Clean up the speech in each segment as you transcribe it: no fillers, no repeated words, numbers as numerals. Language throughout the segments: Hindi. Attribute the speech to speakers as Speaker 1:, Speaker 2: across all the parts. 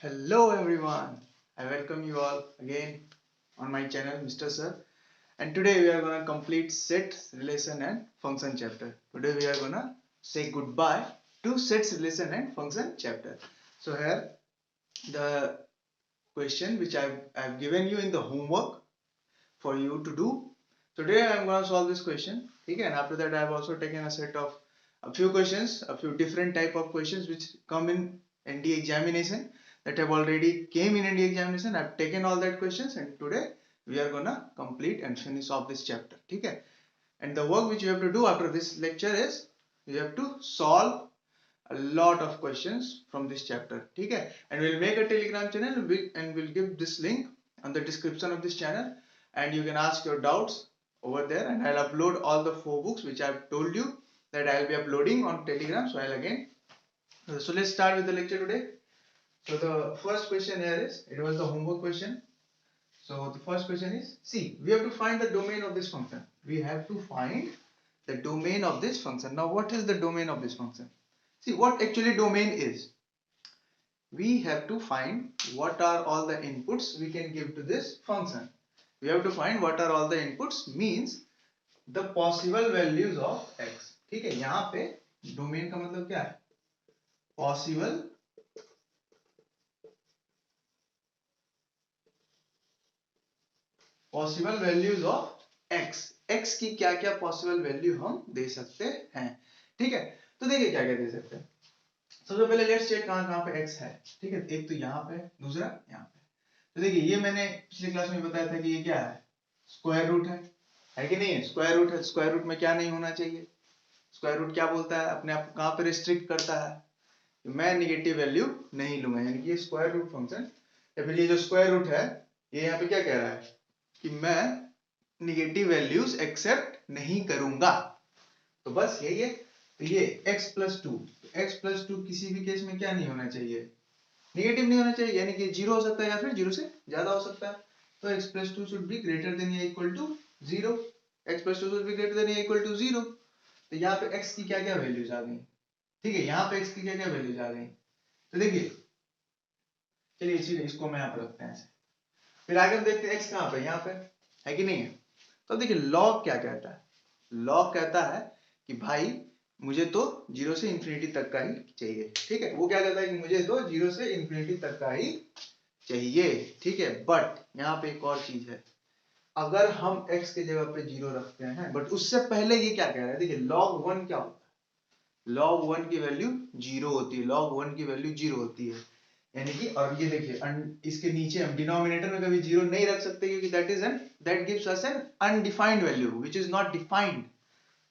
Speaker 1: Hello everyone, I welcome you all again on my channel Mr. Sir, and today we are going to complete set, relation and function chapter. Today we are going to say goodbye to sets, relation and function chapter. So here the question which I've given you in the homework for you to do. Today I am going to solve this question, okay? And after that I have also taken a set of a few questions, a few different type of questions which come in ND examination that have already came in ND examination. I've taken all that questions and today we are gonna complete and finish off this chapter, okay? And the work which you have to do after this lecture is you have to solve a lot of questions from this chapter, okay? And we'll make a Telegram channel and we'll give this link on the description of this channel, and you can ask your doubts over there, and I'll upload all the 4 books which I've told you that I'll be uploading on Telegram. So let's start with the lecture today. So the first question here is, it was the homework question. So the first question is, see, we have to find the domain of this function. We have to find the domain of this function. Now what is the domain of this function? See, what actually domain is? We have to find what are all the inputs we can give to this function. We have to find what are all the inputs means the possible values of x. ठीक है, यहाँ पे डोमेन का मतलब क्या है? Possible values of x. x की क्या क्या पॉसिबल वैल्यू हम दे सकते हैं, ठीक है? तो देखिए क्या क्या दे सकते हैं. सबसे पहले लेट्स चेक कहां कहां पे x है, ठीक है? एक तो यहाँ पे, दूसरा यहाँ पे. तो देखिए ये मैंने पिछले क्लास में बताया था कि ये क्या है, स्क्वायर रूट है कि नहीं है? स्क्वायर रूट है. स्क्वायर रूट में क्या नहीं होना चाहिए? स्क्वायर रूट क्या बोलता है, अपने आप कहां पे रिस्ट्रिक्ट करता है? मैं निगेटिव वैल्यू नहीं लूंगा, यानी कि ये स्क्वायर रूट फंक्शन या फिर ये जो स्क्वायर रूट है ये यहाँ पे क्या कह रहा है कि मैं निगेटिव वैल्यूज एक्सेप्ट नहीं करूंगा. तो बस यही है. तो ये x+2 किसी भी केस में क्या नहीं होना चाहिए? नेगेटिव नहीं होना चाहिए, यानी कि 0 हो सकता है या फिर 0 से ज्यादा हो सकता है. तो x+2 should be greater than या equal to 0. x+2 should be greater than या इक्वल टू 0. तो यहाँ पे x की क्या क्या वैल्यूज आ गई, ठीक है? यहाँ पे x की क्या क्या वैल्यूज आ गई. तो देखिए, चलिए इसीलिए इसको मैं यहाँ पर रखते हैं ऐसे. फिर आगे हम देखते हैं x कहाँ पे, यहाँ पे है कि नहीं है? तो देखिए लॉग क्या कहता है. लॉग कहता है कि भाई मुझे तो 0 से इंफिनिटी तक का ही चाहिए, ठीक है? वो क्या कहता है कि मुझे तो 0 से इंफिनिटी तक का ही चाहिए, ठीक है? बट यहाँ पे एक और चीज है, अगर हम x के जगह पे 0 रखते हैं, बट उससे पहले ये क्या कह रहा है, देखिए log 1 क्या होता है? log 1 की वैल्यू 0 होती है. log 1 की वैल्यू 0 होती है, यानी कि, और ये देखिए इसके नीचे हम डिनोमिनेटर में कभी 0 नहीं रख सकते क्योंकि that gives us an undefined value which is not defined.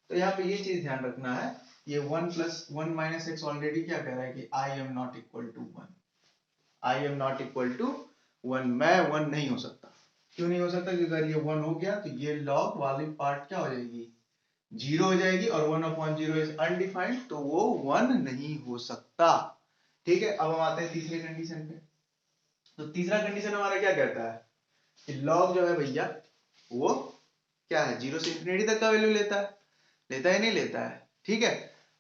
Speaker 1: तो यहाँ पे ये चीज ध्यान रखना है. ये 1 + 1 - x ऑलरेडी क्या कह रहा है कि I am not equal to 1. I am not equal to 1. मैं 1 नहीं हो सकता. क्यों नहीं हो सकता? क्योंकि अगर ये 1 हो गया तो ये log वाली पार्ट क्या हो जाएगी, 0 हो जाएगी, और 1/0 इज अनडिफाइंड, तो वो 1 नहीं हो सकता, ठीक है? अब हम आते हैं तीसरे कंडीशन पे. तो तीसरा कंडीशन हमारा क्या कहता है कि log जो है भैया वो क्या है, 0 से इंफिनिटी तक का वैल्यू लेता है. लेता है नहीं लेता है, ठीक है?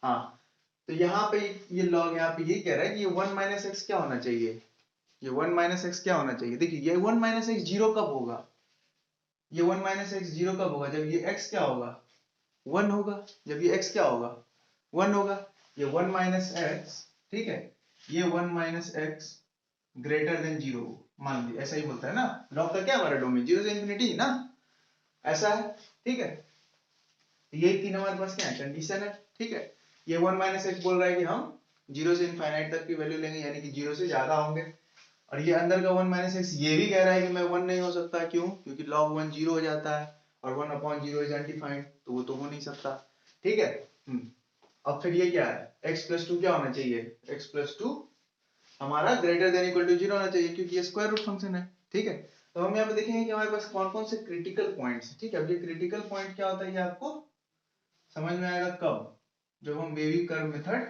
Speaker 1: हाँ. तो यहाँ पे ये log यहाँ पे ये कह रहा है कि ये 1 - x क्या होना चाहिए, ये 1 - x क्या होना चाहिए. देखिए ये 1 - x 0 कब होगा, ये 1 - x 0 कब होगा, जब ये x क्या होगा, 1 होगा. जब ये x क्या होगा, 1 होगा. ये 1 - x, ठीक है? ये 1 - x ग्रेटर देन 0 मान लीजिए, ऐसा ही बोलता है ना. लॉग का क्या हमारा डोमेन 0 से इंफिनिटी ना, ऐसा है, ठीक है? ये 3 हमारे पास क्या है, कंडीशन है, ठीक है? ये 1 - x बोल रहा है कि हम 0 से इनफाइनाइट तक की वैल्यू लेंगे, यानी कि 0 से ज्यादा होंगे. और ये अंदर का 1 - x ये भी कह रहा है कि मैं 1 नहीं हो सकता. क्यों? क्योंकि log 1 0 हो जाता है और 1/0 इज अनडिफाइंड, तो वो तो हो नहीं सकता, ठीक है? अब फिर ये क्या है, x+2 क्या होना चाहिए, x+2 हमारा ग्रेटर देन इक्वल टू 0 होना चाहिए क्योंकि ये स्क्वायर रूट फंक्शन है, ठीक है? तो हम यहाँ पे देखेंगे कि हमारे पास कौन कौन से क्रिटिकल पॉइंट्स हैं, ठीक है? अब ये क्रिटिकल पॉइंट क्या होता है ये आपको समझ में आएगा कब, जब हम वेवी कर्व मेथड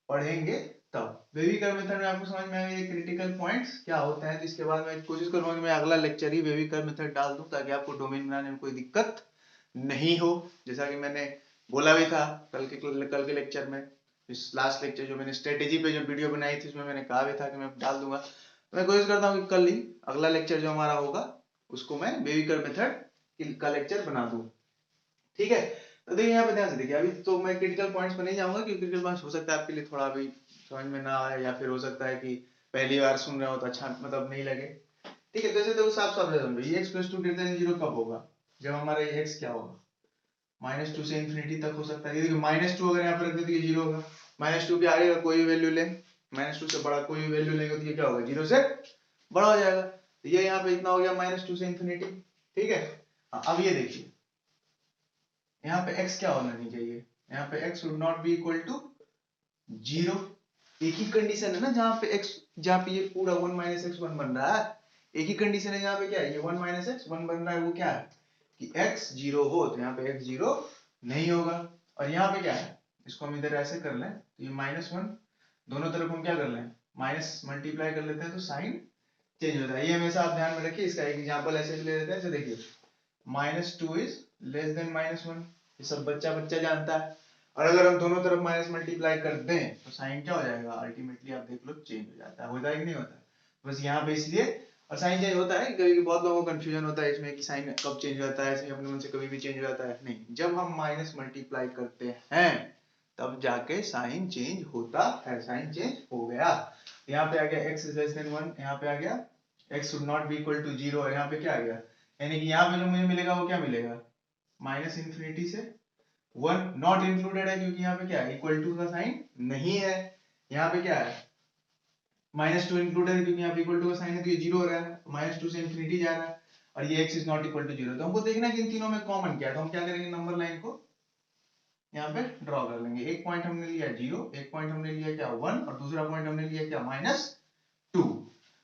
Speaker 1: पढ़ेंगे तब. वेवी कर्व मेथड में आपको समझ में आएगा ये क्रिटिकल पॉइंट्स क्या होते हैं. तो इसके बाद मैं कोशिश करूंगा कि मैं अगला लेक्चर ही वेवी कर्व मेथड डाल दूं ताकि आपको डोमेन बनाने में कोई दिक्कत नहीं हो. जैसा कि मैंने बोला भी था कल के लेक्चर में, इस लास्ट लेक्चर जो मैंने स्ट्रेटेजी पे जो वीडियो बनाई थी उसमें मैंने कहा भी था कि मैं डाल दूंगा. मैं कोशिश करता हूँ कि कल ही अगला लेक्चर जो हमारा होगा उसको मैं बेबी कर्व मेथड का लेक्चर बना दूं, ठीक है। तो देखिए यहाँ पे ध्यान से देखिए, अभी तो मैं क्रिटिकल पॉइंट्स पर नहीं जाऊंगा क्योंकि क्रिटिकल पॉइंट्स हो सकता है आपके लिए थोड़ा अभी समझ में ना आए, या फिर हो सकता है कि पहली बार सुन रहे हो तो अच्छा मतलब नहीं लगे, ठीक है। तो ऐसे तो साफ साफ समझो, ये x + 2 > 0 कब होगा, जब हमारा ये x क्या होगा, -2 से इंफिनिटी तक हो सकता है। ये देखिए -2 अगर यहाँ पे रख दे तो ये 0 होगा, -2 के आगे का कोई भी वैल्यू ले, -2 से बड़ा कोई भी वैल्यू लेंगे तो ये क्या होगा, 0 से बड़ा हो जाएगा। तो ये यहाँ पे इतना हो गया -2 से इंफिनिटी, ठीक है। अब ये देखिए यहाँ पे x क्या होना नहीं चाहिए, यहाँ पे x should not be equal to 0। एक ही कंडीशन है ना जहाँ पे x, जहाँ पे ये पूरा 1 - x 1 बन रहा है, एक ही कंडीशन है जहाँ पे क्या है ये 1 - x 1 बन रहा है, वो क्या है कि x 0 हो, तो यहाँ पे x 0 नहीं होगा। और यहाँ पे क्या है, इसको हम इधर ऐसे कर लें तो ये -1, दोनों तरफ हम क्या कर लें माइनस मल्टीप्लाई कर लेते हैं तो साइन चेंज होता है। ये हमेशा आप ध्यान में रखिए। इसका एक एग्जांपल ऐसे ले लेते हैं, जैसे देखिए -2 इज लेस देन -1, ये सब बच्चा बच्चा जानता है। और अगर हम दोनों तरफ माइनस मल्टीप्लाई कर दें तो साइन क्या हो जाएगा, अल्टीमेटली आप देख लो चेंज हो जाता है। होता है कि नहीं होता, बस यहाँ पे इसलिए। और साइन चेंज होता है कभी बहुत लोगों को कंफ्यूजन होता है इसमें कि साइन कब चेंज होता है, इसमें अपने मन से कभी भी चेंज हो जाता है, नहीं, जब हम माइनस मल्टीप्लाई करते हैं तब जाके साइन चेंज होता है। साइन चेंज हो गया, यहाँ पे आ गया x इज लेस देन 1, यहाँ पे आ गया x should not be equal to 0, और यहाँ पे क्या आ गया, यानी कि यहाँ पे जो मुझे मिलेगा वो क्या मिलेगा, माइनस इंफिनिटी से 1 नॉट इंक्लूडेड है, क्योंकि यहाँ पे क्या है इक्वल टू का साइन नहीं है। यहाँ पे क्या है -2 इंक्लूडेड है, क्योंकि यहाँ पे इक्वल टू का साइन है तो ये 0 हो रहा है, -2 से इंफिनिटी जा रहा है, और ये x is not equal to 0। तो हमको देखना है कि इन तीनों में कॉमन क्या है, तो हम क्या करेंगे, नंबर लाइन को यहाँ पे ड्रॉ कर लेंगे। एक पॉइंट हमने लिया 0, एक पॉइंट हमने लिया क्या 1, और दूसरा पॉइंट हमने लिया क्या -2।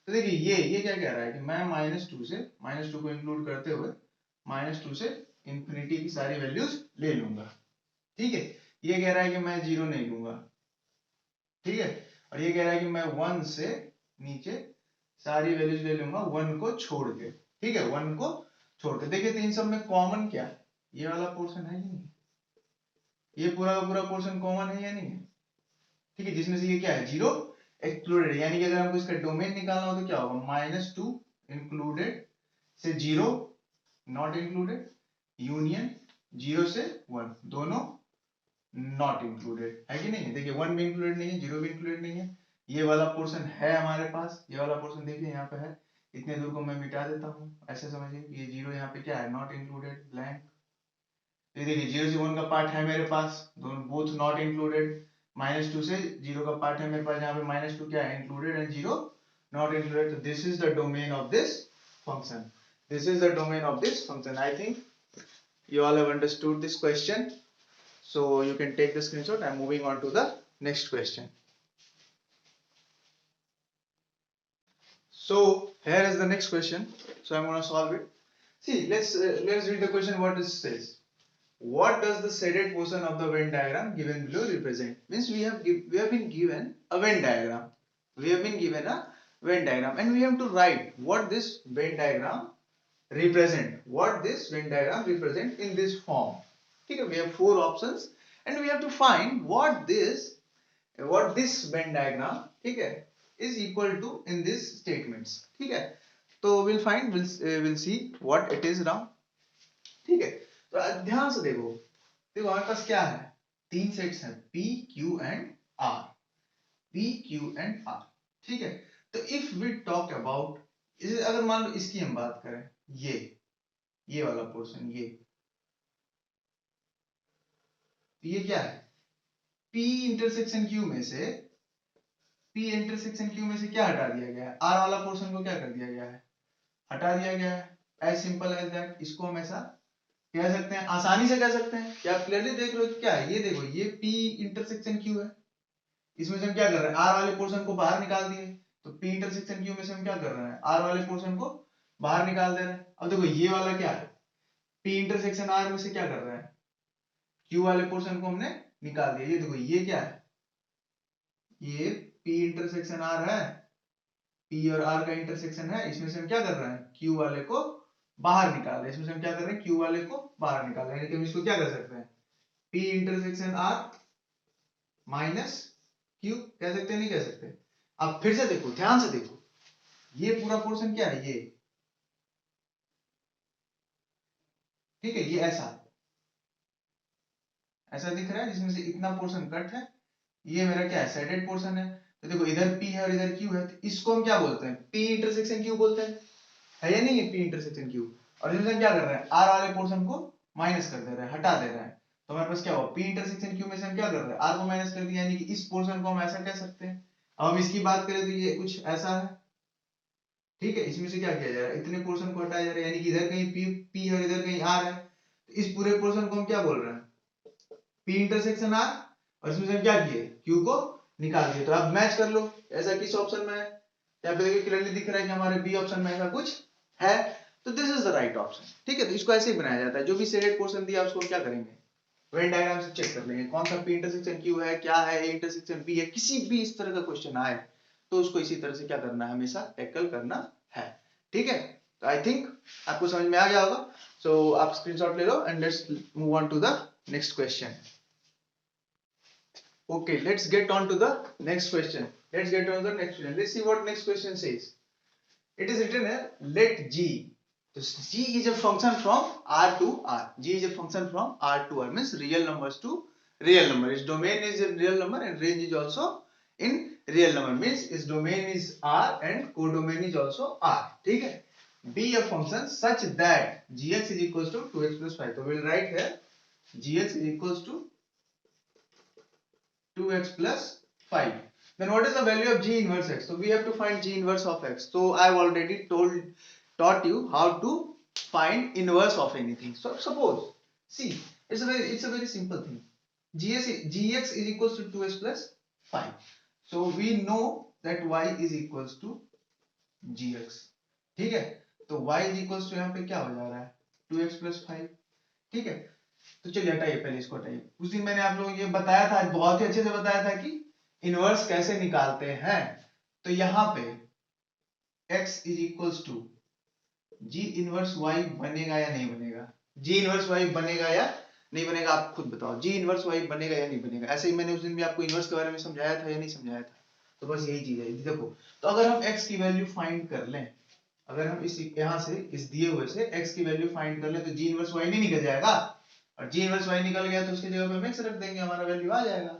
Speaker 1: तो देखिए ये क्या कह रहा है कि मैं -2 से -2 को इंक्लूड करते हुए -2 से इंफिनिटी की सारी वैल्यूज ले लूंगा, ठीक है। ये कह रहा है कि मैं 0 नहीं लूंगा, ठीक है। और ये कह रहा है कि मैं 1 से नीचे सारी वैल्यूज ले लूंगा 1 को छोड़ के, ठीक है, 1 को छोड़ के। देखिए तो इन सब में कॉमन क्या है, ये वाला पोर्शन है कि नहीं, ये पूरा का पूरा पोर्शन कॉमन है या नहीं है, ठीक है, जिसमें से ये क्या है 0 एक्सक्लूडेड, यानी कि अगर हमको इसका डोमेन निकालना हो तो क्या होगा, -2 इंक्लूडेड से 0 नॉट इंक्लूडेड, यूनियन 0 से 1 दोनों नॉट इंक्लूडेड है कि नहीं। देखिए 1 भी इंक्लूडेड नहीं है, 0 भी इंक्लूडेड नहीं है, ये वाला पोर्शन है हमारे पास, ये वाला पोर्शन देखिए यहाँ पे है, इतने दूर को मैं मिटा देता हूँ, ऐसे समझिए ये 0 यहाँ पे क्या है नॉट इंक्लूडेड ब्लैंक। ये देखिए 0 से 1 का पार्ट है मेरे पास, दोनों बोथ नॉट इंक्लूडेड, -2 से 0 का पार्ट है मेरे पास, यहाँ पे -2 क्या है इंक्लूडेड एंड 0 नॉट इंक्लूडेड। तो this is the domain of this function, this is the domain of this function. I think you all have understood this question, so you can take the screenshot. I'm moving on to the next question. So here is the next question, so I'm going to solve it. See, let's read the question. What it says, what does the shaded portion of the Venn diagram given below represent? Means we have been given a Venn diagram, we have been given a Venn diagram, and we have to write what this Venn diagram represent, what this Venn diagram represent in this form, ठीक है। we have 4 options and we have to find what this Venn diagram, ठीक है, is equal to in this statements, ठीक है। तो we'll find, we'll see what it is now, ठीक है। तो ध्यान से देखो हमारे पास क्या है, 3 सेट्स हैं P Q and R, P Q and R, ठीक है। तो if we talk about, अगर मान लो इसकी हम बात करें, ये वाला पोर्शन, ये क्या है, P इंटरसेक्शन Q में से क्या हटा दिया गया है, R वाला पोर्शन को क्या कर दिया गया है, हटा दिया गया है, एज सिंपल एज दैट। इसको हम ऐसा कह सकते हैं, आसानी से कह सकते हैं। क्या आप क्लियरली देख लो क्या है, ये देखो ये P इंटरसेक्शन Q है, इसमें से हम क्या कर रहे हैं, R वाले पोर्शन को बाहर निकाल दिए, तो P इंटरसेक्शन Q में से हम क्या कर रहे हैं, R वाले पोर्शन को बाहर निकाल दे रहे हैं। अब देखो ये वाला क्या है, P इंटरसेक्शन R में से क्या कर रहे हैं, Q वाले पोर्शन को हमने निकाल दिया। ये देखो ये क्या है, ये P इंटरसेक्शन R है, P और R का इंटरसेक्शन है, इसमें से हम क्या कर रहे हैं, Q वाले को बाहर निकाल रहे हैं, इसमें से हम क्या कर रहे हैं, Q वाले को बाहर निकाल रहे हैं। यानी कि हम इसको क्या कर सकते हैं, P intersection R minus Q कह सकते हैं, नहीं कह सकते। अब फिर से देखो, ध्यान से देखो, ये पूरा पोर्शन क्या है, ये ठीक है, ये ऐसा ऐसा दिख रहा है जिसमें से इतना पोर्शन कट है, ये मेरा क्या है, शेडेड पोर्शन है। तो देखो इधर P है और इधर Q है, तो इसको हम क्या बोलते हैं, P इंटरसेक्शन Q बोलते हैं, है या नहीं है P इंटरसेक्शन Q। और इसमें हम क्या कर रहे हैं, R वाले पोर्शन को माइनस कर दे रहे हैं, हटा दे रहे हैं। तो हमारे पास क्या हुआ, P इंटरसेक्शन Q में से हम क्या कर रहे हैं, R को माइनस कर दिया, यानी कि इस पोर्शन को हम ऐसा कह सकते हैं। अब हम इसकी बात करें तो ये कुछ ऐसा है, ठीक है, इसमें से क्या किया जा रहा है, इतने पोर्शन को हटाया जा रहा है, यानी कि इधर कहीं P है और इधर कहीं R है। तो इस पूरे पोर्शन को हम क्या बोल रहे हैं, P इंटरसेक्शन R, और इसमें से हम क्या किए, Q को निकाल दिए। तो आप मैच कर लो ऐसा किस ऑप्शन में है, यहाँ पे देखिए क्लियरली दिख रहा है कि हमारे बी ऑप्शन में ऐसा कुछ है, तो this is the right option. ठीक है, तो इसको ऐसे ही बनाया जाता है, जो भी शेडेड पोर्शन दिया उसको क्या करेंगे, वेन डायग्राम से चेक कर लेंगे कौन सा P इंटरसेक्शन Q है, क्या है, A इंटरसेक्शन B है, किसी भी इस तरह का क्वेश्चन आए तो उसको इसी तरह से क्या करना है, हमेशा टैकल करना है। ठीक है, तो आई थिंक आपको समझ में आ गया होगा। सो आप स्क्रीनशॉट ले लो and let's move on to the next question. Okay, let's get on to the next question. Let's get on to the next question. Let's see what next question says. It is written here, let G. So G is a function from R to R. G is a function from R to R, means real numbers to real number. Its domain is in real number and range is also in real number. Means its domain is R and codomain is also R. ठीक है? Be a function such that Gx is equals to 2x plus 5. So we will write here Gx is equals to 2x plus 5. Then what is the value of G inverse x? So we have to find G inverse of x. So I have already taught you how to find inverse of anything. So suppose, see, it's a very simple thing. Gx is equals to 2x plus 5. So we know that y is equals to gx. ठीक है, तो y is equals to यहाँ पे क्या हो जा रहा है, 2x plus 5. ठीक है, तो चलिए हटाइए, पहले इसको हटाइए। उस दिन मैंने आप लोगों को ये बताया था, बहुत ही अच्छे से बताया था कि इनवर्स कैसे निकालते हैं। तो यहां पे x is equals to g inverse y बनेगा या नहीं बनेगा, जी इनवर्स y बनेगा या नहीं बनेगा, आप खुद बताओ, जी इनवर्स y बनेगा या नहीं बनेगा। ऐसे ही मैंने उस दिन भी आपको इनवर्स के बारे में समझाया था या नहीं समझाया था, तो बस यही चीज है। देखो, तो अगर हम x की वैल्यू फाइंड कर लें, अगर हम इस यहां से इस दिए हुए से x की वैल्यू फाइंड कर लें, तो जी इनवर्स y नहीं निकल जाएगा, और जी इनवर्स y निकल गया तो उसकी जगह पे हम x रख देंगे, हमारा वैल्यू आ जाएगा।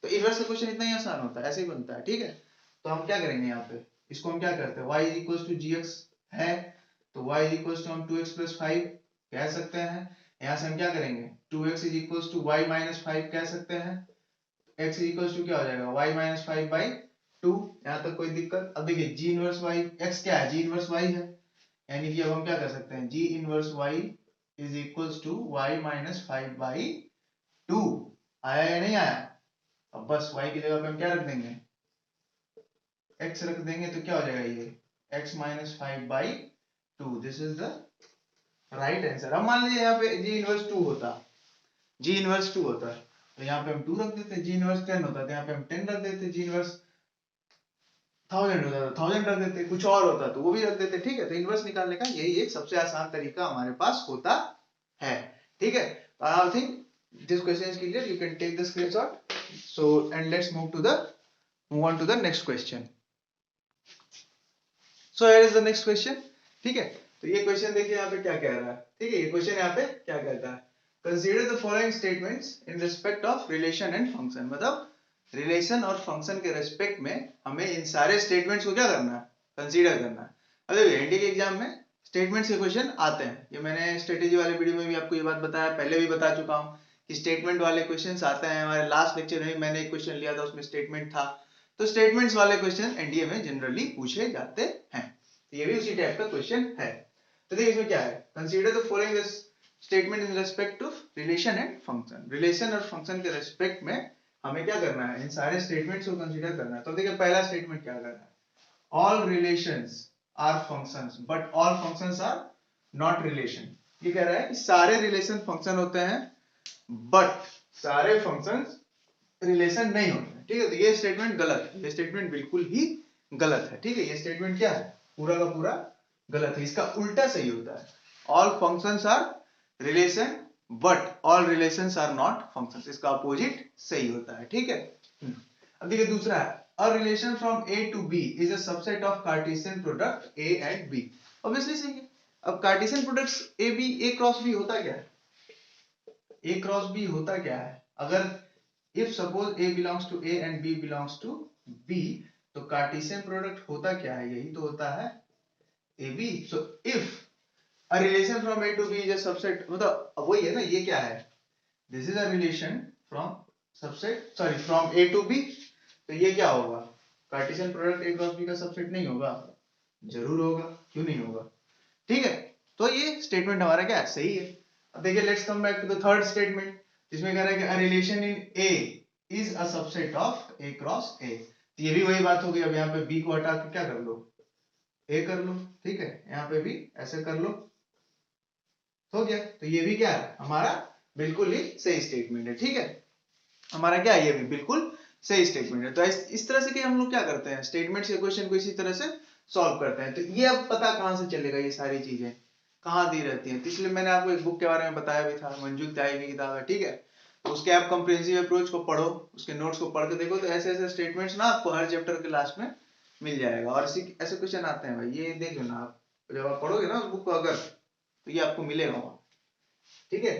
Speaker 1: तो इनवर्स का क्वेश्चन इतना ही आसान होता है, ऐसे ही बनता है। ठीक है, तो हम क्या करेंगे, यहाँ पे इसको हम क्या करते हैं, y is equals to gx है, तो y इज इक्वल्स टू हम 2x प्लस 5 कह सकते हैं। यहाँ से हम क्या करेंगे, 2x is equals to y minus 5 कह सकते हैं। x इज इक्वल्स टू क्या हो जाएगा, y माइनस 5 बाई 2। यहाँ तक कोई दिक्कत? अब देखिए g इनवर्स y, x क्या है, g इनवर्स y है, यानी कि अब हम क्या कर सकते हैं, g inverse y is equals to y minus 5 by 2। आया या नहीं आया? अब बस y की जगह पे हम क्या रख देंगे, x रख देंगे, तो क्या हो जाएगा ये x minus 5 by 2। This is the right answer. अब मान लीजिए यहाँ पे g इनवर्स 2 होता, g इनवर्स 2 होता, तो यहाँ पे हम 2 रख देते, g इनवर्स 10 होता तो यहाँ पे हम 10 रख देते, g इनवर्स 1000 होता तो 1000 रख देते, कुछ और होता तो वो भी रख देते। ठीक है, तो इनवर्स निकालने का यही एक सबसे आसान तरीका हमारे पास होता है। ठीक है, तो I think this question is clear, you can take the screenshot. So and let's move on to the next question. So here is the next question. ठीक है, तो ये क्वेश्चन देखिए यहाँ पे क्या कह रहा है। ठीक है, ये क्वेश्चन यहाँ पे क्या कहता है, consider the following statements in respect of relation and function. मतलब रिलेशन और फंक्शन के रेस्पेक्ट में हमें इन सारे स्टेटमेंट्स को क्या करना है, कंसीडर करना है। अब देखिए एनडीए के एग्जाम में स्टेटमेंट्स के क्वेश्चन आते हैं, ये मैंने स्ट्रेटेजी वाले वीडियो में भी आपको ये बात बताया, पहले भी बता चुका हूँ कि स्टेटमेंट वाले क्वेश्चंस आते हैं। हमारे लास्ट लेक्चर में मैंने एक क्वेश्चन लिया था, उसमें स्टेटमेंट था। तो स्टेटमेंट्स वाले क्वेश्चन एनडीए में जनरली पूछे जाते हैं, तो ये भी उसी टाइप का क्वेश्चन है। तो देखिए इसमें क्या है, consider the following statement in respect of relation and function. Relation और फंक्शन के रिस्पेक्ट में हमें क्या करना है, इन सारे स्टेटमेंट्स को कंसीडर करना है। तो देखिए पहला स्टेटमेंट क्या कर रहा है, all relations are functions but all functions are not relation. ये कह रहा है कि सारे रिलेशन फंक्शन होते हैं बट सारे फंक्शंस रिलेशन नहीं होते हैं। ठीक है, तो ये स्टेटमेंट गलत है, ये स्टेटमेंट बिल्कुल ही गलत है। ठीक है, ये स्टेटमेंट क्या है, पूरा का पूरा गलत है। इसका उल्टा सही होता है, all functions are relation but all relations are not functions. इसका अपोजिट सही होता है। ठीक है, अब देखिए दूसरा है, a relation from A to B is a subset of Cartesian product A and B. Obviously सही है. अब Cartesian products A B A cross B होता क्या है? ए क्रॉस बी होता क्या है? अगर if suppose A belongs to A and B belongs to B, तो कार्टेशियन प्रोडक्ट होता क्या है? यही तो होता है A B. So if a relation from A to B is a subset, मतलब वही है ना, ये क्या है? This is a relation from subset, sorry from A to B. तो ये क्या होगा? Cartesian product A cross B का सबसेट नहीं होगा? जरूर होगा. क्यों नहीं होगा? ठीक है. तो ये स्टेटमेंट हमारा क्या है? सही है. अब देखिए, let's come back to the third statement, जिसमें कह रहा है कि a relation in A is a subset of A cross A. तो ये भी वही बात हो गई. अब यहाँ पे बी को हटा के क्या कर लो? ए कर लो. ठीक है, यहाँ पे भी ऐसे कर लो. हो गया. तो ये भी क्या है? हमारा बिल्कुल ही सही स्टेटमेंट है. ठीक है, हमारा क्या है? ये भी बिल्कुल सही स्टेटमेंट है. तो इस तरह से कि हम लोग क्या करते हैं, स्टेटमेंट से क्वेश्चन को इसी तरह से सॉल्व करते हैं. तो ये अब पता कहां से चलेगा? ये सारी चीजें कहां दी रहती हैं? तो इसलिए मैंने आपको एक बुक के बारे में बताया भी था, मंजूल त्यागी की किताब है. ठीक है, तो उसके आप कंप्रिहेंसिव अप्रोच को पढ़ो, उसके नोट्स को पढ़ के देखो, तो ऐसे ऐसे स्टेटमेंट्स ना आपको हर चैप्टर के लास्ट में मिल जाएगा. और ऐसे क्वेश्चन आते हैं भाई, ये देख लो ना आप, जब आप पढ़ोगे ना उस बुक को अगर, तो ये आपको मिलेगा वहां. ठीक है,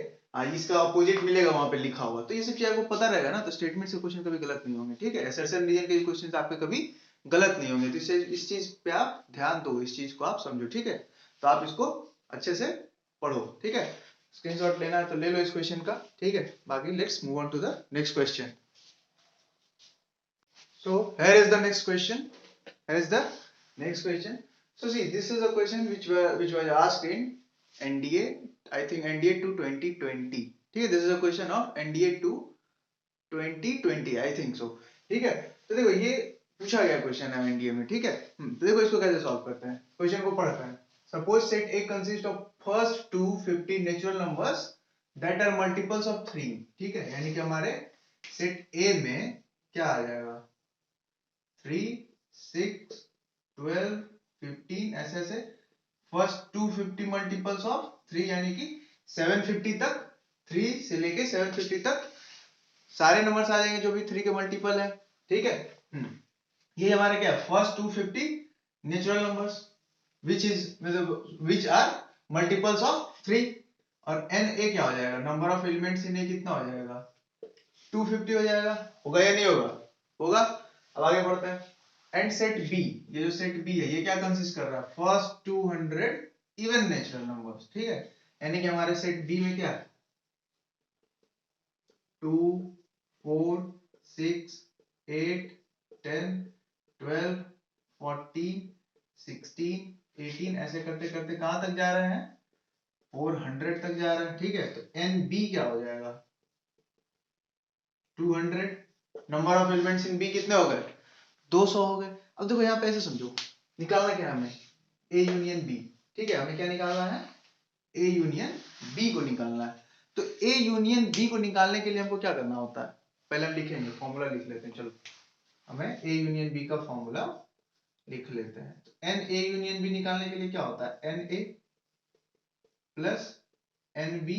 Speaker 1: इसका अपोजिट मिलेगा वहां पे लिखा हुआ. तो ये सब चीज आपको पता रहेगा ना, तो स्टेटमेंट से क्वेश्चन कभी गलत नहीं होंगे. ठीक है, असर्शन रीजन के क्वेश्चन आपके कभी गलत नहीं होंगे. तो इस चीज पे आप ध्यान दो, इस चीज को आप समझो. ठीक है, तो आप इसको अच्छे से पढ़ो. ठीक है, स्क्रीनशॉट लेना है तो ले लो इस क्वेश्चन का. ठीक है, बाकी let's move on to the next question. So here is the next question. Here is the next question. So see, this is a question which was asked in NDA. I think NDA to 2020. ठीक है, this is a question of NDA to 2020. I think so. ठीक है, तो देखो ये पूछा गया क्वेश्चन है NDA में. ठीक है, तो देखो इसको कैसे सॉल्व करते हैं. क्वेश्चन को पढ़ते हैं. Suppose set A consists of first 250 natural numbers that are multiples of 3. ठीक है, यानी कि हमारे सेट A में क्या आ जाएगा? 3, 6, 12, 15 ऐसे ऐसे. फर्स्ट 250 मल्टीपल्स ऑफ 3 यानी कि 750 तक, 3 से लेके 750 तक सारे नंबर्स आ जाएंगे जो भी 3 के मल्टीपल है. ठीक है, ये हमारा क्या है? First 250 natural numbers which are multiples of 3. और n a क्या हो जाएगा? Number of elements in a कितना हो जाएगा? 250 हो जाएगा. होगा या नहीं होगा? होगा. अब आगे बढ़ते हैं. एंड सेट बी, ये जो सेट बी है ये क्या कंसिस्ट कर रहा है? First 200 even natural numbers. ठीक है, यानी कि हमारे सेट बी में क्या है? 2, 4, 6, 8, 10, 12, 14, 16, 18 ऐसे करते करते कहां तक जा रहे हैं? 400 तक जा रहे हैं. ठीक है, तो एन बी क्या हो जाएगा? 200. Number of elements in B कितने हो गए? 200 हो गए. अब देखो यहाँ पे ऐसे समझो, निकालना क्या है हमें? A union B. ठीक है, हमें क्या निकालना है? ए यूनियन बी को निकालना है. तो ए यूनियन बी को निकालने के लिए हमको क्या करना होता है? पहले हम लिखेंगे, फॉर्मूला लिख लेते हैं. चलो, हमें ए यूनियन बी का फॉर्मूला लिख लेते हैं. तो एन ए यूनियन बी निकालने के लिए क्या होता है? N A plus n B.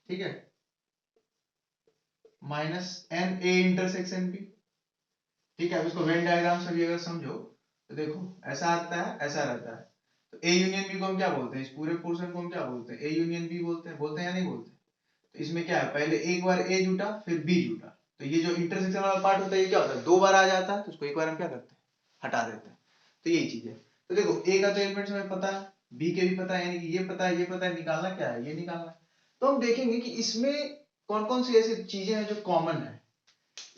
Speaker 1: ठीक है, minus n A intersection B. ठीक है, अब इसको वेन डायग्राम से भी अगर समझो तो देखो ऐसा आता है, ऐसा रहता है. तो ए यूनियन बी को हम क्या बोलते हैं? इस पूरे पोर्शन को हम क्या बोलते हैं? ए यूनियन बी बोलते हैं. बोलते हैं या नहीं बोलते? तो इसमें क्या है? पहले एक बार ए जुटा, फिर बी जुटा. तो ये जो इंटरसेक्शन वाला पार्ट होता है ये क्या होता है? 2 बार आ जाता है. तो उसको एक बार हम क्या करते हैं? हटा देते हैं. तो यही चीज है. तो देखो ए का तो एलिमेंट्स हमें पता है, बी के भी पता है, यानी कि ये पता है, ये पता है. निकालना क्या है? ये निकालना है. तो हम देखेंगे कि इसमें कौन कौन सी ऐसी चीजें हैं जो कॉमन है.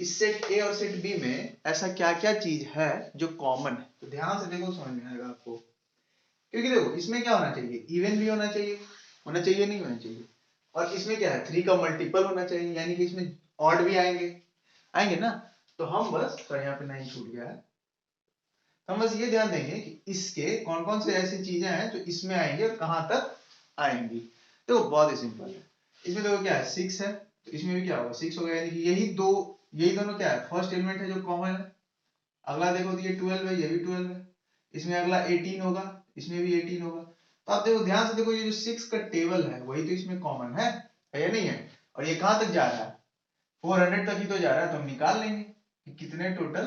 Speaker 1: इस सेट ए और सेट बी में ऐसा क्या क्या चीज है जो कॉमन है. तो ध्यान से देखो, समझ में आएगा आपको. क्योंकि देखो इसमें क्या होना चाहिए? इवन भी होना चाहिए, नहीं होना चाहिए. और इसमें क्या है? 3 का मल्टीपल होना चाहिए, यानी कि इसमें ऑड भी आएंगे ना. तो हम बस, तो यहाँ पे 9 छूट गया है. हम बस ये ध्यान देंगे कि इसके कौन कौन से ऐसी चीजें हैं जो इसमें आएंगे और कहां तक आएंगी. देखो बहुत ही सिंपल है. इसमें देखो क्या है? 6 है, तो इसमें भी क्या होगा? 6 होगा, यानी कि यही दोनों क्या है? फर्स्ट एलिमेंट है जो कॉमन है. अगला देखो तो ये 12 है, ये भी 12 है. इसमें अगला 18 होगा, इसमें भी 18 होगा. तो आप देखो ध्यान से देखो, ये जो 6 का टेबल है वही तो इसमें कॉमन है या नहीं है? और ये कहां तक जा रहा है? 400 तक ही तो जा रहा है. तो हम निकाल लेंगे कि कितने टोटल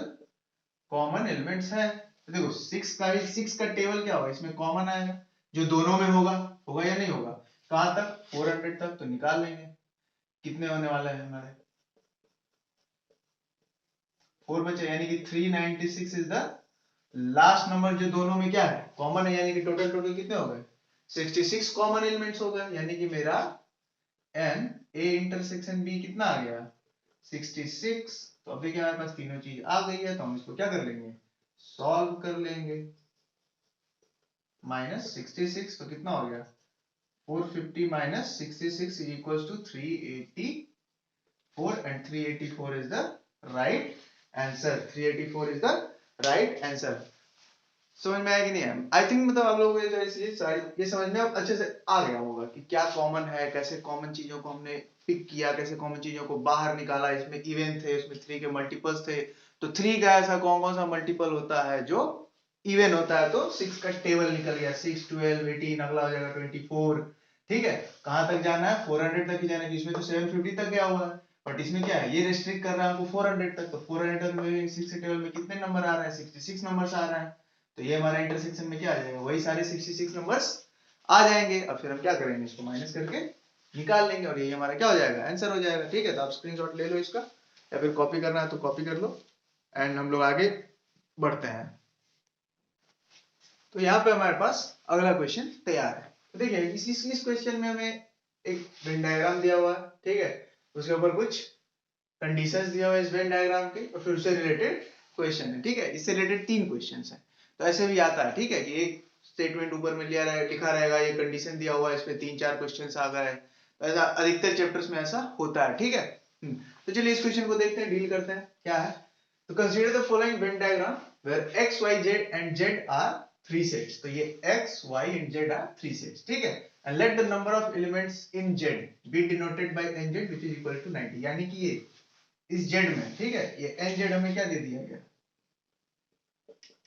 Speaker 1: कॉमन एलिमेंट्स हैं। तो देखो 6 का टेबल क्या होगा, इसमें कॉमन आएगा जो दोनों में होगा, होगा या नहीं होगा, कहां तक 400 तक, तो निकाल लेंगे कितने होने वाले हैं हमारे 4 बचे, यानी कि 396 इज द लास्ट नंबर जो दोनों में क्या है कॉमन है, यानी कि टोटल कितने हो गए 66 कॉमन एलिमेंट्स हो गए, यानी कि मेरा एन ए इंटरसेक्शन बी कितना आ गया 66। तो अब देखिए हमारे पास तीनों चीज आ गई है, तो हम इसको क्या कर लेंगे सॉल्व कर लेंगे। -66 तो कितना हो गया 450 - 66 equals to 384 and 384 is the right answer। 384 is the right answer। समझ में आया कि नहीं है? आई थिंक मतलब आप लोगों को ये समझ में अब अच्छे से आ गया होगा कि क्या कॉमन है, कैसे कॉमन चीजों को हमने पिक किया, कैसे कॉमन चीजों को बाहर निकाला। इसमें इवन थे, इसमें 3 के मल्टीपल्स थे, तो 3 का ऐसा कौन कौन सा मल्टीपल होता है जो इवन होता है, तो 6 का टेबल निकल गया, 6 12 18, अगला हो जाएगा 24। ठीक है, कहां तक जाना है 400 तक ही जाना है, इसमें तो 750 तक गया हुआ है, बट इसमें क्या है ये रेस्ट्रिक्ट कर रहा है हमको 400 तक, तो 400 में 6 के टेबल में कितने नंबर आ रहे हैं 66 नंबर्स आ रहे हैं, तो ये हमारा इंटरसेक्शन में क्या आ जाएगा वही सारे 66 नंबर्स आ जाएंगे। अब फिर हम क्या करेंगे इसको माइनस करके निकाल लेंगे और ये हमारा क्या हो जाएगा आंसर हो जाएगा। ठीक है, तो आप स्क्रीनशॉट ले लो इसका, या फिर कॉपी करना है तो कॉपी कर लो, एंड हम लोग आगे बढ़ते हैं। तो यहाँ पे हमारे पास अगला क्वेश्चन तैयार है। तो देखिए इस क्वेश्चन में हमें एक वेन डायग्राम दिया हुआ है, ठीक है, उसके ऊपर कुछ कंडीशंस दिया हुआ है इस वेन डायग्राम के, और फिर उससे रिलेटेड क्वेश्चन है। ठीक है, इससे रिलेटेड 3 क्वेश्चंस हैं, तो ऐसे भी आता है। ठीक है, कि एक स्टेटमेंट ऊपर में लिखा रहेगा, ये कंडीशन दिया हुआ है, इस पे 3-4 क्वेश्चंस आ गए, तो ऐसा अधिकतर चैप्टर्स में ऐसा होता है। ठीक है, तो चलिए इस क्वेश्चन को देखते हैं, डील करते हैं क्या है। तो consider the following Venn diagram where x y z and z are 3 sets. तो ये x y and z are 3 sets. ठीक है, and let the number of elements in z be denoted by nz which is equal to 90। यानी कि ये इस z में, ठीक है, ये nz हमें क्या दे दिया गया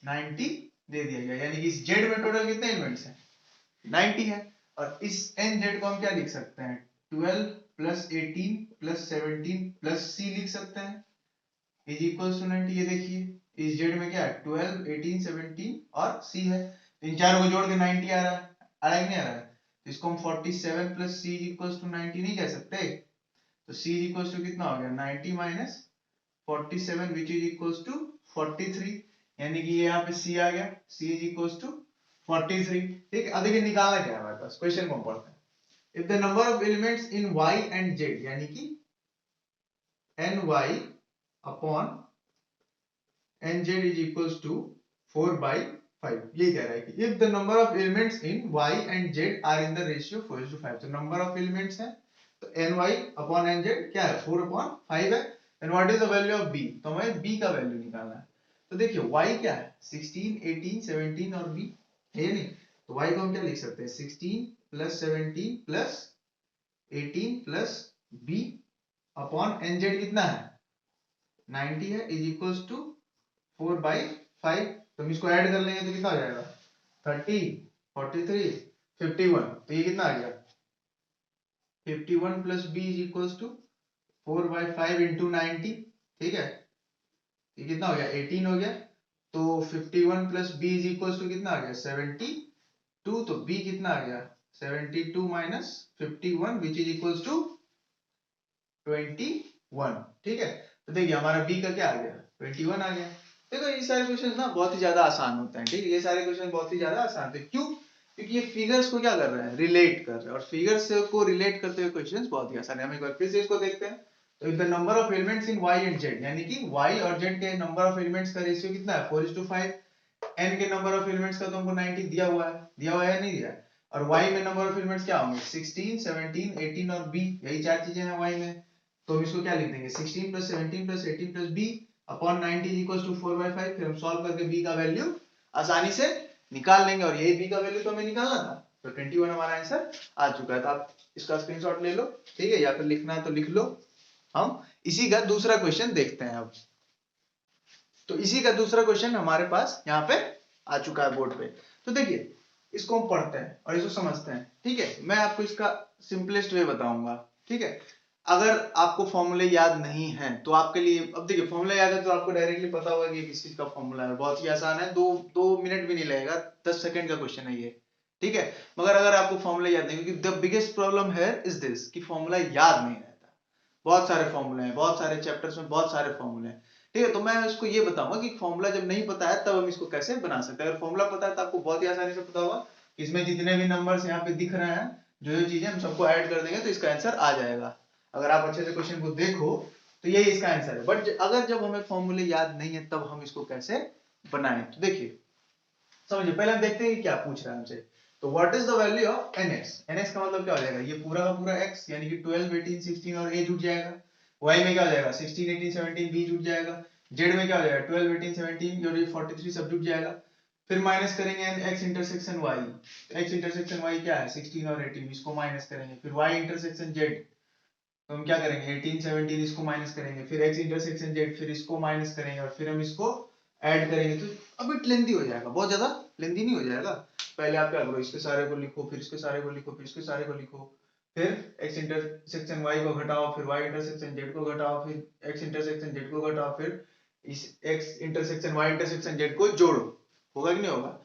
Speaker 1: 90 दे दिया गया, यानी कि इस z में टोटल कितने एलिमेंट्स हैं 90 है। और इस nz को हम क्या लिख सकते हैं 12 + 18 + 17 + c लिख सकते हैं इज इक्वल्स टू 90। ये देखिए इस z में क्या है 12 18 17 और c है, इन चारों को जोड़ के 90 आ रहा है, आ रहा है कि नहीं आ रहा है, तो इसको हम 47 + c इक्वल्स टू 90 नहीं कह सकते, तो c इक्वल्स टू कितना हो गया 90 - 47 व्हिच इज इक्वल्स टू 43, यानी कि ये यहाँ पे c आ गया, c इज इक्वल्स टू 43। ठीक है, अब देखिए निकालना क्या है हमारे पास, क्वेश्चन को पढ़ते हैं। If the number of elements in y and z, यानी कि ny upon nz is equals to 4/5, ये कह रहा है कि if the number of elements in y and z are in the ratio 4:5, तो number of elements है तो ny upon nz क्या है 4/5 है, and what is the value of b, तो हमें b का वैल्यू निकालना है। तो देखिए y क्या है 16 18 17 और b है नहीं, तो y को हम क्या लिख सकते हैं 16 + 17 + 18 + b अपॉन nz कितना है 90 है इज इक्वल्स टू 4/5, तो हम इसको ऐड कर लेंगे तो कितना आ जाएगा 30 43 51, तो ये कितना आ गया 51 + b इज इक्वल्स टू 4/5 × 90। ठीक है, ये कितना हो गया 18 हो गया, तो 51 + b इज इक्वल्स टू कितना आ गया 72, तो b कितना आ गया 72 - 51 व्हिच इज इक्वल्स टू 21। ठीक है, तो देखिए हमारा b का क्या आ गया 21 आ गया। देखो ये सारे क्वेश्चन ना बहुत ही ज्यादा आसान होते हैं। ठीक है, ये सारे क्वेश्चन बहुत ही ज्यादा आसान होते हैं, क्यों, क्योंकि ये फिगर्स को क्या कर रहे हैं रिलेट कर रहे हैं, और फिगर्स को रिलेट करते हुए क्वेश्चंस बहुत ही आसान है। हम एक बार फिर से इसको देखते हैं। तो if the number of elements in y and z, यानी कि y और z के नंबर ऑफ एलिमेंट्स का रेशियो कितना है 4:5, n के नंबर ऑफ एलिमेंट्स का तो हमको 90 दिया हुआ है या नहीं दिया है, और y में नंबर ऑफ एलिमेंट्स क्या होंगे 16 17 18 और b, यही चार चीजें हैं y में, तो हम इसको क्या लिख देंगे 16 + 17 + 18 + b अपॉन 90 इक्वल्स टू 4/5। फिर हम सॉल्व करके b का वैल्यू आसानी से निकाल लेंगे, और यही b का वैल्यू तो हमें निकालना था, तो 21 हमारा आंसर आ चुका है। तो आप इसका स्क्रीनशॉट ले लो, ठीक है, या फिर लिखना है तो लिख लो। हम इसी का दूसरा क्वेश्चन देखते हैं अब। तो इसी का दूसरा क्वेश्चन हमारे पास यहाँ पे आ चुका है बोर्ड पे। तो देखिए इसको हम पढ़ते हैं और इसको समझते हैं। ठीक है, मैं आपको इसका सिंपलेस्ट वे बताऊंगा। ठीक है, अगर आपको फॉर्मूले याद नहीं है तो आपके लिए, अब देखिए फॉर्मूला याद है तो आपको डायरेक्टली पता होगा कि किस चीज का फॉर्मूला है, बहुत ही आसान है, दो मिनट भी नहीं लगेगा, 10 सेकंड का क्वेश्चन है ये, ठीक है। मगर अगर आपको फॉर्मूला याद नहीं, क्योंकि द बिगेस्ट प्रॉब्लम है इज दिस कि फॉर्मूला याद नहीं रहता, बहुत सारे फॉर्मूले हैं, बहुत सारे चैप्टर्स में बहुत सारे फॉर्मूले हैं, ठीक है। तो मैं इसको ये बताऊंगा कि फॉर्मूला जब नहीं पता है तब हम इसको कैसे बना सकते हैं। अगर फॉर्मूला पता है तो आपको बहुत ही आसानी से पता होगा, इसमें जितने भी नंबर्स यहाँ पे दिख रहे हैं, जो जो चीजें हम सबको ऐड कर देंगे तो इसका आंसर आ जाएगा। अगर आप अच्छे से क्वेश्चन को देखो तो यही इसका आंसर है। बट अगर जब हमें फॉर्मूले याद नहीं है तब हम इसको कैसे बनाएं, तो देखिए समझिए, पहले हम देखते हैं कि क्या पूछ रहा है हमसे। तो what is the value of nx, nx का मतलब क्या हो जाएगा, ये पूरा का पूरा x यानी कि 12 18 16 और a जुड़ जाएगा, y में क्या हो जाएगा 16 18 17 b जुड़ जाएगा, z में क्या हो जाएगा 12 18 17 और ये 43 सब जुड़ जाएगा, फिर माइनस करेंगे x intersection y, x intersection y क्या है 16 और 18, इसको माइनस करेंगे, फिर y इंटरसेक्शन z, तो हम क्या करेंगे 18 17 इसको माइनस करेंगे, फिर x इंटरसेक्शन z, फिर इसको माइनस करेंगे और फिर हम इसको ऐड करेंगे, तो अभी लेंदी हो जाएगा, बहुत ज्यादा लेंदी नहीं हो जाएगा। पहले आप क्या करो, इसके सारे को लिखो, फिर इसके सारे को लिखो, फिर इसके सारे को लिखो, फिर x इंटरसेक्शन y को घटाओ, फिर y इंटरसेक्शन z को घटाओ, फिर x इंटरसेक्शन z को घटाओ, फिर इस x intersection y intersection z को जोड़ो, होगा कि नहीं होगा।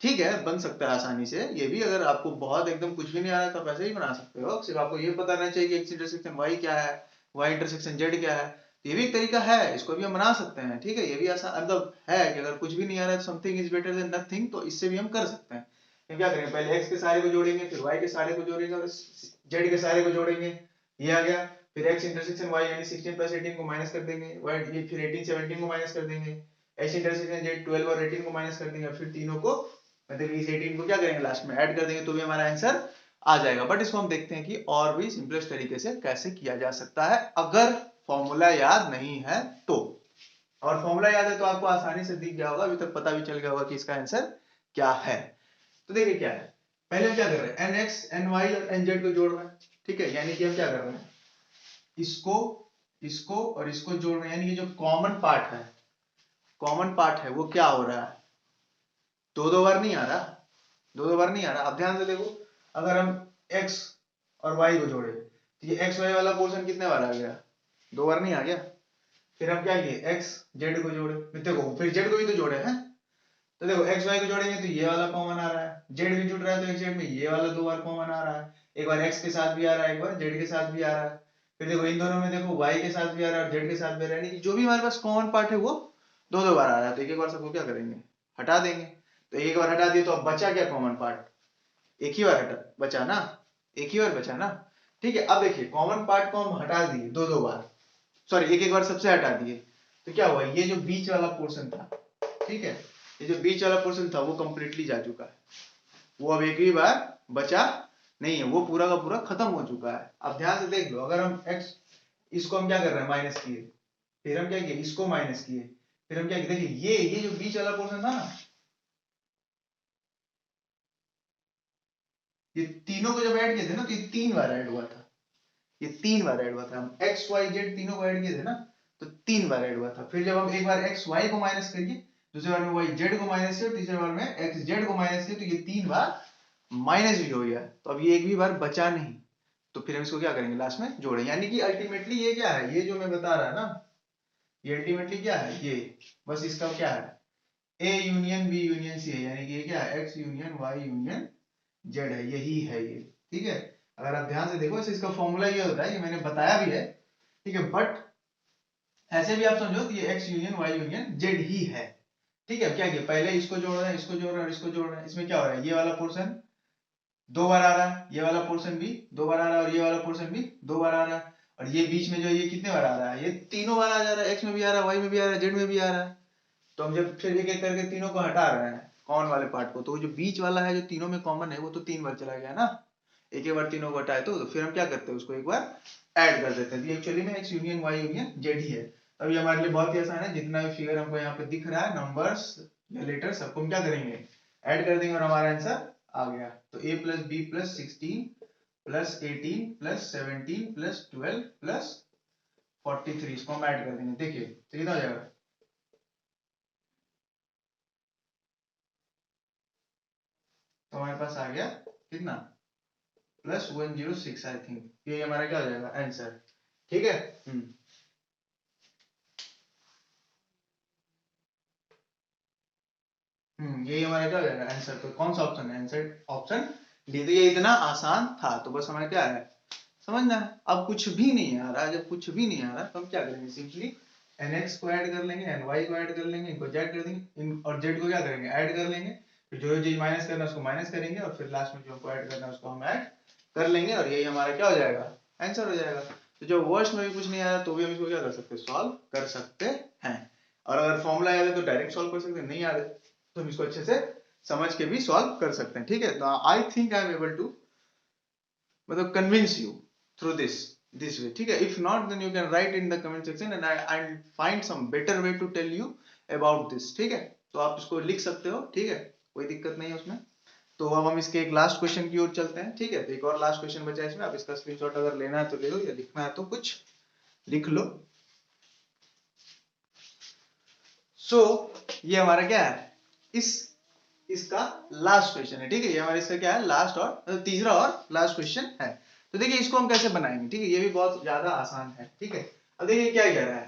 Speaker 1: ठीक है, बन सकता है आसानी से ये भी, अगर आपको बहुत एकदम कुछ भी नहीं आ रहा तो आप ऐसे ही बना सकते हो, सिर्फ आपको ये पता रहना चाहिए कि x इंटरसेक्शन y क्या है, y इंटरसेक्शन z क्या है, ये भी एक तरीका है, इसको भी हम बना सकते हैं, ठीक है। ये भी आसान मतलब है कि अगर कुछ भी नहीं आ रहा है तो something is better than nothing, तो इससे भी हम कर सकते हैं। तो क्या करेंगे, पहले x के सारे को जोड़ेंगे, फिर y के सारे को जोड़ेंगे और z के सारे को जोड़ेंगे, ये आ गया, फिर x इंटरसेक्शन y यानी 16 प्लस 18 को माइनस कर देंगे, y फिर 18 17 को माइनस कर देंगे, x इंटरसेक्शन z 12 और 18 को माइनस कर देंगे, फिर तीनों को मतलब इस 18 को क्या करेंगे लास्ट में ऐड कर देंगे, तो भी हमारा आंसर आ जाएगा। बट इसको हम देखते हैं कि और भी सिंपलेस्ट तरीके से कैसे किया जा सकता है अगर फॉर्मूला याद नहीं है तो। और फॉर्मूला याद है तो आपको आसानी से दिख गया होगा, अभी तक पता भी चल गया होगा कि इसका आंसर क्या है। तो देखिए क्या है, पहले हम क्या कर रहे हैं nx ny और nz को जोड़ रहे हैं, ठीक है, यानी कि हम क्या कर रहे हैं, इसको इसको और इसको जोड़ रहे हैं, यानी कि जो कॉमन पार्ट है, कॉमन पार्ट है वो क्या हो रहा है, दो बार नहीं आ रहा, दो बार नहीं आ रहा। अब ध्यान से देखो, अगर हम x और y को जोड़े तो ये x y वाला पोर्शन कितने बार आ गया, दो बार नहीं आ गया। फिर हम क्या किए x z को जोड़े, देखो फिर z को भी तो जोड़े हैं, तो देखो x y को जोड़ेंगे तो ये वाला कॉमन आ रहा है, z भी जुड़ रहा है तो x z में ये वाला दो बार कॉमन आ रहा है, एक बार x के साथ भी आ रहा है, एक बार z के साथ भी आ रहा है। फिर देखो इन दोनों में देखो y के साथ भी आ रहा है और z के साथ भी आ रहा है, यानी कि जो भी हमारे पास कॉमन पार्ट है वो दो बार आ रहा है, तो एक बार सबको क्या करेंगे हटा देंगे, तो एक बार हटा दिए तो अब बचा क्या कॉमन पार्ट, एक ही बार हटा बचा ना, एक ही बार बचा ना, ठीक है। अब देखिए कॉमन पार्ट को हम हटा दिए दो बार, सॉरी एक बार सबसे हटा दिए, तो क्या हुआ, ये जो बीच वाला पोर्शन था, ठीक है, ये जो बीच वाला पोर्शन था वो कंप्लीटली जा चुका है, वो अब एक भी बार बचा नहीं है, वो पूरा का पूरा खत्म हो चुका है। अब ध्यान से देख लो, अगर हम x इसको हम क्या कर रहे हैं माइनस किए, फिर हम क्या किए इसको माइनस किए, फिर हम क्या किए, देखिए ये जो बीच वाला पोर्शन था ना, ये तीनों को जब ऐड किए थे ना तो ये 3 बार ऐड हुआ था, ये 3 बार ऐड हुआ था, हम एक्स वाई जेड तीनों को ऐड किए थे ना, तो 3 बार ऐड हुआ था। फिर जब हम एक बार एक्स वाई को माइनस करिए, दूसरे बार में वाई जेड को माइनस किया, तीसरे बार में एक्स जेड को माइनस किया, तो ये 3 बार माइनस भी हो गया, तो अब ये एक भी बार बचा नहीं, तो फिर हम इसको क्या करेंगे लास्ट में जोड़ेंगे, यानी कि अल्टीमेटली ये क्या है, ये जो मैं बता रहा है ना, ये अल्टीमेटली क्या है, ये बस इसका क्या है A union B union C है, यानी कि ये क्या है X union Y union Z है, यही है ये, ठीक है। अगर आप ध्यान से देखो इसे, इसका फॉर्मूला ये होता है, ये मैंने बताया भी है, ठीक है, बट ऐसे भी आप समझो कि ये x union y union z ही है, ठीक है। क्या किया, पहले इसको जोड़ रहे हैं, इसको जोड़ रहे हैं और इसको जोड़ रहे हैं, इसमें क्या हो रहा है, ये वाला पोर्शन 2 बार आ रहा है, ये वाला पोर्शन भी 2 बार आ रहा है और ये वाला पोर्शन भी 2 बार आ रहा है, और ये बीच में जो ये कितने बार आ रहा है, ये तीनों बार आ जा रहा है, x में भी आ रहा है, y में भी आ रहा है, z में भी आ रहा है। तो हम जब फिर एक एक करके तीनों को हटा रहे हैं कॉमन वाले पार्ट को, तो जो बीच वाला है जो तीनों में कॉमन है वो तो 3 बार चला गया ना, एक एक बार तीनों को हटाए, तो फिर हम क्या करते हैं उसको एक बार ऐड कर देते हैं, तो एक्चुअली में x union y union z ही है। अब ये हमारे लिए बहुत ही आसान है, जितना भी फिगर हमको यहाँ पे दिख रहा है नंबर्स या लेटर सबको हम क्या करेंगे ऐड कर देंगे और हमारा आंसर आ गया। तो a plus B plus 16 plus 18 plus 17 plus 12 plus 43, इसको हम ऐड कर देंगे, देखिए तो कितना हो जाएगा, तो हमारे पास आ गया कितना +106, आई थिंक ये हमारा क्या हो जाएगा आंसर। ठीक है। यही हमारा क्या हो जाएगा आंसर। तो कौन सा ऑप्शन है आंसर? Option D. तो ये इतना आसान था, तो बस हमें क्या है समझना है। अब कुछ भी नहीं आ रहा, जब कुछ भी नहीं आ रहा तो हम क्या करेंगे, सिंपली nx को ऐड कर लेंगे, ny को ऐड कर लेंगे, इनको z कर देंगे, और z को क्या करेंगे ऐड कर लेंगे। फिर जो चीज माइनस करना है उसको माइनस करेंगे, और फिर लास्ट में जो हमको ऐड करना है उसको हम ऐड कर लेंगे, और यही हमारा क्या हो जाएगा आंसर हो जाएगा। तो जो वर्स्ट में भी कुछ नहीं आ रहा तो भी हम इसको क्या कर सकते हैं, सॉल्व कर सकते हैं। और अगर फॉर्मूला याद है तो डायरेक्ट सॉल्व कर सकते हैं, नहीं याद है तो हम इसको अच्छे से समझ के भी सॉल्व कर सकते हैं। ठीक है, तो I think I am able to मतलब convince you through this way, ठीक है। if not then you can write in the comment section and I'll find some better way to tell you about this, ठीक है। तो आप इसको लिख सकते हो, ठीक है, कोई दिक्कत नहीं है उसमें। तो अब हम इसके एक लास्ट क्वेश्चन की ओर चलते हैं, ठीक है। तो एक और लास्ट क्वेश्चन बचा है इसमें, आप इसका स्क्रीनशॉट अगर लेना है तो ले लो, या लिखना है तो कुछ लिख लो। ये हमारा क्या है, इसका लास्ट क्वेश्चन है, ठीक है। ये हमारा इसका क्या है, लास्ट और मतलब तीसरा और लास्ट क्वेश्चन है। तो देखिए इसको हम कैसे बनाएंगे, ठीक है, ये भी बहुत ज्यादा आसान है, ठीक है। अब देखिए क्या कह रहा है,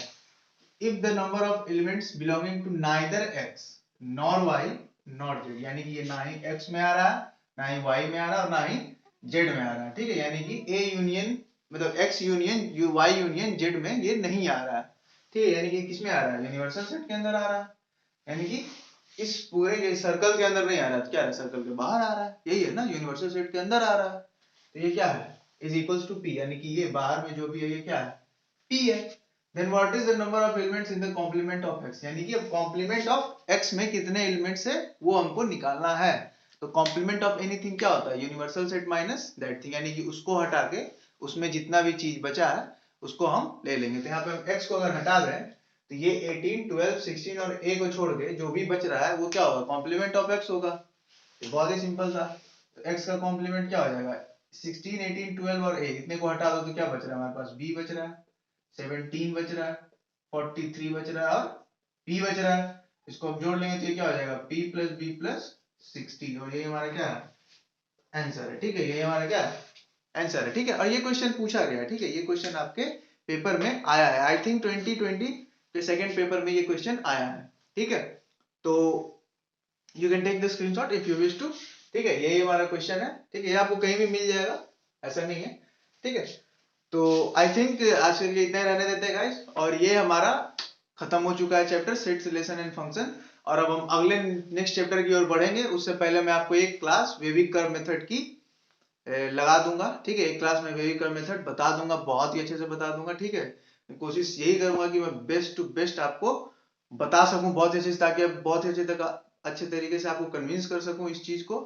Speaker 1: if the number of elements belonging to neither x nor y not z, यानी कि ये ना ही x में आ रहा है, ना ही y में आ रहा है, और ना ही z में आ रहा है, ठीक है। यानी कि a यूनियन मतलब x union y union z में ये नहीं आ रहा है, ठीक है। यानी कि किस में आ रहा है, यूनिवर्सल सेट के अंदर आ रहा है, यानी कि इस पूरे सर्कल के अंदर नहीं आ रहा है, क्या है सर्कल के बाहर आ रहा है, यही है ना, यूनिवर्सल सेट के अंदर आ रहा है। तो ये क्या है, इज इक्वल्स टू p, यानी कि ये बाहर में जो भी है ये क्या है, p है। Then what is the number of elements in the complement of x, यानी कि अब कॉम्प्लीमेंट ऑफ x में कितने एलिमेंट्स है वो हमको निकालना है। तो कॉम्प्लीमेंट ऑफ एनीथिंग क्या होता है, universal set minus that thing, यानी कि उसको हटा के उसमें जितना भी चीज बचा है उसको हम ले लेंगे। तो यहाँ पे हम x को अगर हटा दें तो ये 18, 12, 16 और a को छोड़ के जो भी बच रहा है वो क्या होगा, कॉम्प्लीमेंट ऑफ x होगा। तो बहुत ही सिंपल था। तो x का कॉम्प्लीमेंट क्या हो जाएगा, 16, 18, 12 और a, इतने को हटा दो तो क्या बच रहा है हमारे पास, b बच रहा है, 17 बच रहा है, 43 बच रहा है, और p बच रहा है। इसको अब जोड़ लेंगे तो ये क्या हो जाएगा, p प्लस b प्लस 16, और ये हमारा क्या है आंसर है, ठीक है। ये हमारा क्या है आंसर है, ठीक है। और ये क्वेश्चन पूछा गया है, ठीक है, ये क्वेश्चन आपके पेपर में आया है, आई थिंक 2020 के सेकंड पेपर में ये क्वेश्चन आया है, ठीक है। तो you can take the screenshot if you wish to, ठीक है। यही हमारा क्वेश्चन है, ठीक है, ये आपको कहीं भी मिल जाएगा, ऐसा नहीं है, ठीक है। तो आई थिंक आज के लिए इतना ही रहने देते हैं गाइस, और ये हमारा खत्म हो चुका है chapter sets, relation and function. और अब हम अगले नेक्स्ट चैप्टर की ओर बढ़ेंगे, उससे पहले मैं आपको एक क्लास वेविक कर्व मेथड की लगा दूंगा, ठीक है। एक क्लास में वेविक कर्व मेथड बता दूंगा, बहुत ही अच्छे से बता दूंगा, ठीक है। कोशिश यही करूंगा कि मैं बेस्ट टू बेस्ट आपको बता सकूं बहुत अच्छे से, ताकि आप बहुत अच्छे तरीके से आपको कन्विंस कर सकूं इस चीज को।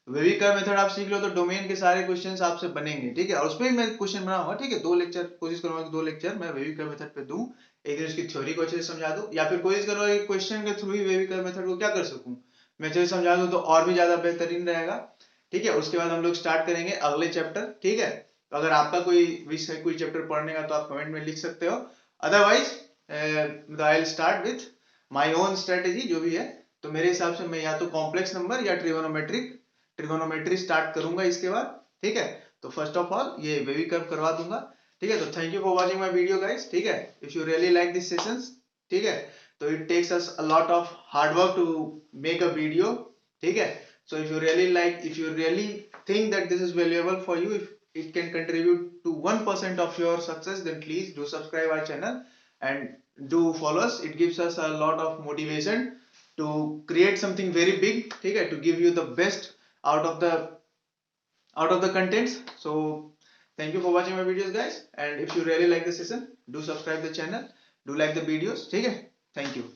Speaker 1: वेविक कर्व मेथड आप सीख लो तो डोमेन के सारे क्वेश्चंस आपसे बनेंगे, ठीक है। और उस पर भी मैं क्वेश्चन बनाऊंगा, ठीक है। 2 लेक्चर कोशिश करूंगा कि 2 लेक्चर मैं वेविक कर्व मेथड पे दूं, एक दिन उसकी थ्योरी को अच्छे से समझा दूं, या फिर कोशिश करूंगा कि क्वेश्चन के थ्रू ही वेविक कर्व मेथड को क्या कर सकूं मैं अच्छे से समझा दूं, तो और भी ज्यादा बेहतरीन रहेगा, ठीक है। उसके बाद हम लोग स्टार्ट करेंगे अगले चैप्टर, ठीक है। तो अगर आपका कोई विश है कोई चैप्टर पढ़ने का तो आप कमेंट में लिख सकते हो, otherwise I will start with my own strategy जो भी है। तो मेरे हिसाब से मैं या तो कॉम्प्लेक्स नंबर या ट्रिगोनोमेट्री स्टार्ट करूंगा इसके बाद, ठीक है। तो फर्स्ट ऑफ ऑल ये वेविक कर्व करवा दूंगा, ठीक है। तो thank you for watching my video guys, ठीक है। If you really like this sessions, ठीक है, तो it takes us a lot of hard work to make a video, ठीक है। So if you really think that this is valuable for you, if it can contribute to 1% of your success, then please do subscribe our channel and do follow us. It gives us a lot of motivation to create something very big, ठीक है, to give you the best out of the contents. So thank you for watching my videos guys, and if you really like the session, do subscribe the channel, do like the videos, ठीक है। Thank you.